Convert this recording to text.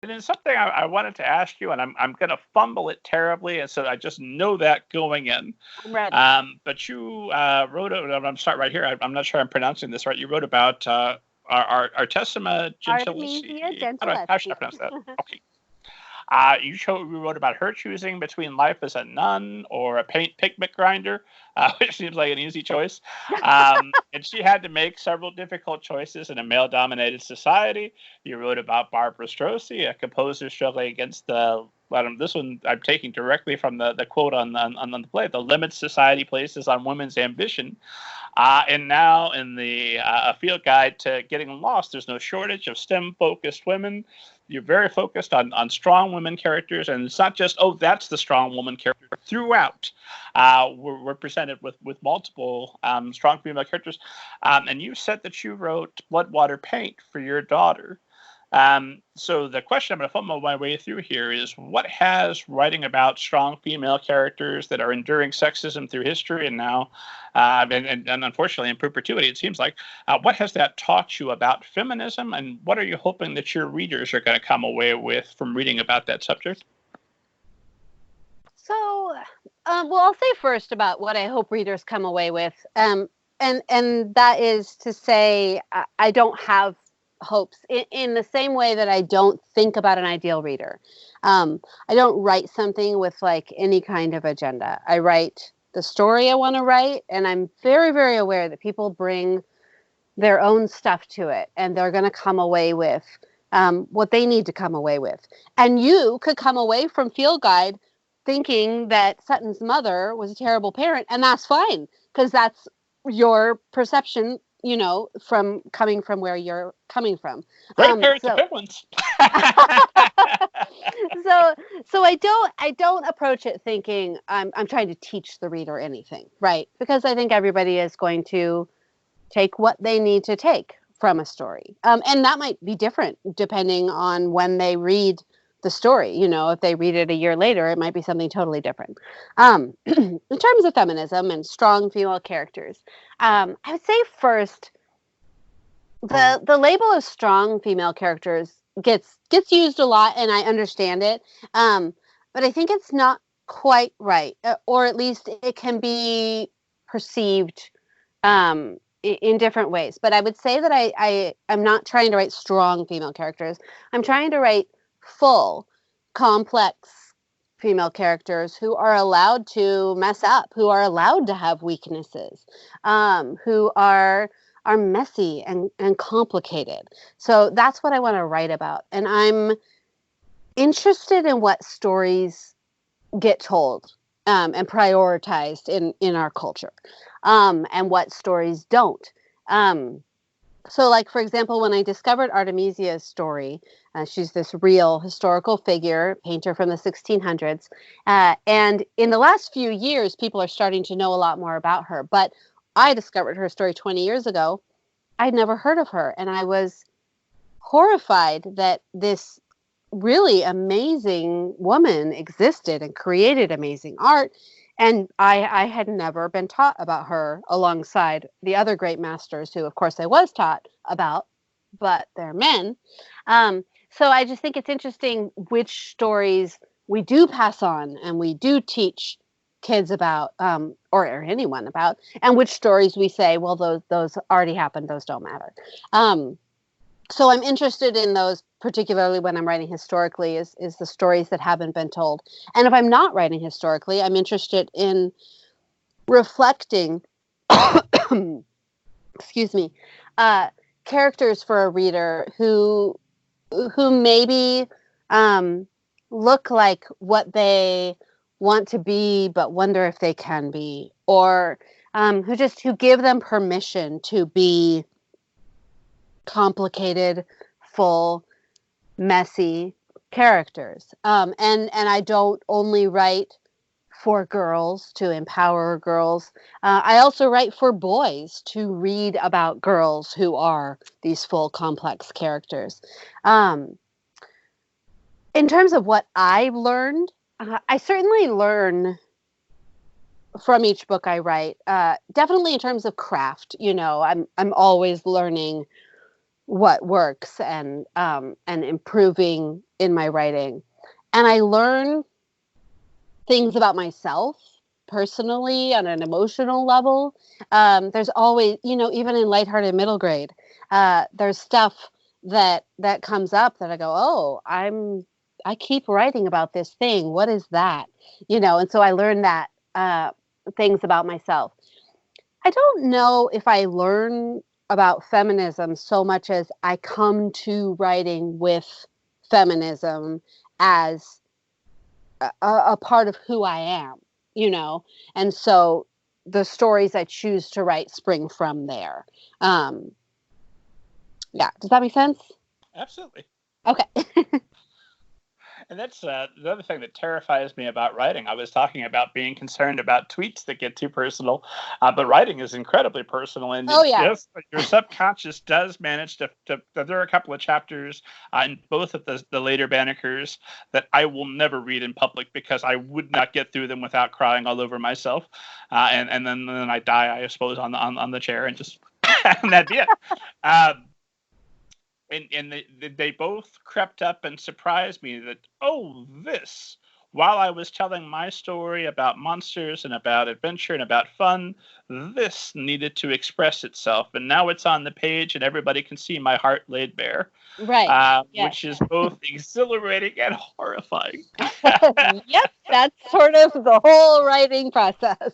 And then something I wanted to ask you, and I'm going to fumble it terribly, and so I just know that going in. I'm ready. But you wrote, I'm sorry, right here, I'm not sure I'm pronouncing this right. You wrote about Artesima Artemisia Gentileschi. How should I Gentileschi. pronounce that? Okay. You wrote about her choosing between life as a nun or a paint pigment grinder, which seems like an easy choice. And she had to make several difficult choices in a male-dominated society. You wrote about Barbara Strozzi, a composer struggling against this one I'm taking directly from the quote on the play, the limits society places on women's ambition. And now in the field guide to getting lost, there's no shortage of STEM-focused women. You're very focused on strong women characters, and it's not just, oh, that's the strong woman character. Throughout, we're presented with multiple strong female characters. And you said that you wrote Blood, Water, Paint for your daughter. So the question I'm going to fumble my way through here is, what has writing about strong female characters that are enduring sexism through history and now, and unfortunately in perpetuity, it seems like, what has that taught you about feminism, and what are you hoping that your readers are going to come away with from reading about that subject? So, well, I'll say first about what I hope readers come away with, and that is to say, I don't have hopes in the same way that I don't think about an ideal reader. I don't write something with like any kind of agenda. I write the story I want to write, and I'm very, very aware that people bring their own stuff to it, and they're going to come away with what they need to come away with. And you could come away from Field Guide thinking that Sutton's mother was a terrible parent, and that's fine, because that's your perception, you know, from coming from where you're coming from. Great parents are good ones. So I don't approach it thinking I'm trying to teach the reader anything, right? Because I think everybody is going to take what they need to take from a story. And that might be different depending on when they read the story. You know, if they read it a year later, it might be something totally different. In terms of feminism and strong female characters, I would say first, the label of strong female characters gets used a lot, and I understand it. But I think it's not quite right, or at least it can be perceived in different ways. But I would say that I'm not trying to write strong female characters. I'm trying to write full, complex female characters who are allowed to mess up, who are allowed to have weaknesses, who are messy and complicated. So that's what I want to write about. And I'm interested in what stories get told and prioritized in our culture, and what stories don't. So, like, for example, when I discovered Artemisia's story, she's this real historical figure, painter from the 1600s. And in the last few years, people are starting to know a lot more about her. But I discovered her story 20 years ago. I'd never heard of her. And I was horrified that this really amazing woman existed and created amazing art. And I had never been taught about her alongside the other great masters who, of course, I was taught about, but they're men. So I just think it's interesting which stories we do pass on and we do teach kids about, or anyone about, and which stories we say, well, those already happened, those don't matter. So I'm interested in those, particularly when I'm writing historically, is the stories that haven't been told. And if I'm not writing historically, I'm interested in reflecting, excuse me, characters for a reader who maybe look like what they want to be, but wonder if they can be, or who give them permission to be complicated, full, messy characters. And I don't only write for girls to empower girls. I also write for boys to read about girls who are these full, complex characters. In terms of what I've learned, I certainly learn from each book I write. Definitely in terms of craft, you know, I'm always learning what works and improving in my writing. And I learn things about myself personally on an emotional level. There's always, even in lighthearted middle grade, there's stuff that comes up that I go, oh, I keep writing about this thing. What is that? And so I learned that things about myself. I don't know if I learn about feminism so much as I come to writing with feminism as a part of who I am, and so the stories I choose to write spring from there. Yeah, does that make sense? Absolutely. Okay. And that's the other thing that terrifies me about writing. I was talking about being concerned about tweets that get too personal, but writing is incredibly personal. And yes, your subconscious does manage to there are a couple of chapters in both of the later Bannekers that I will never read in public because I would not get through them without crying all over myself. And then I die, I suppose, on the chair and just and that'd be it. And they both crept up and surprised me that, while I was telling my story about monsters and about adventure and about fun, this needed to express itself. And now it's on the page and everybody can see my heart laid bare. Right. Yes. Which is both exhilarating and horrifying. Yep, that's sort of the whole writing process.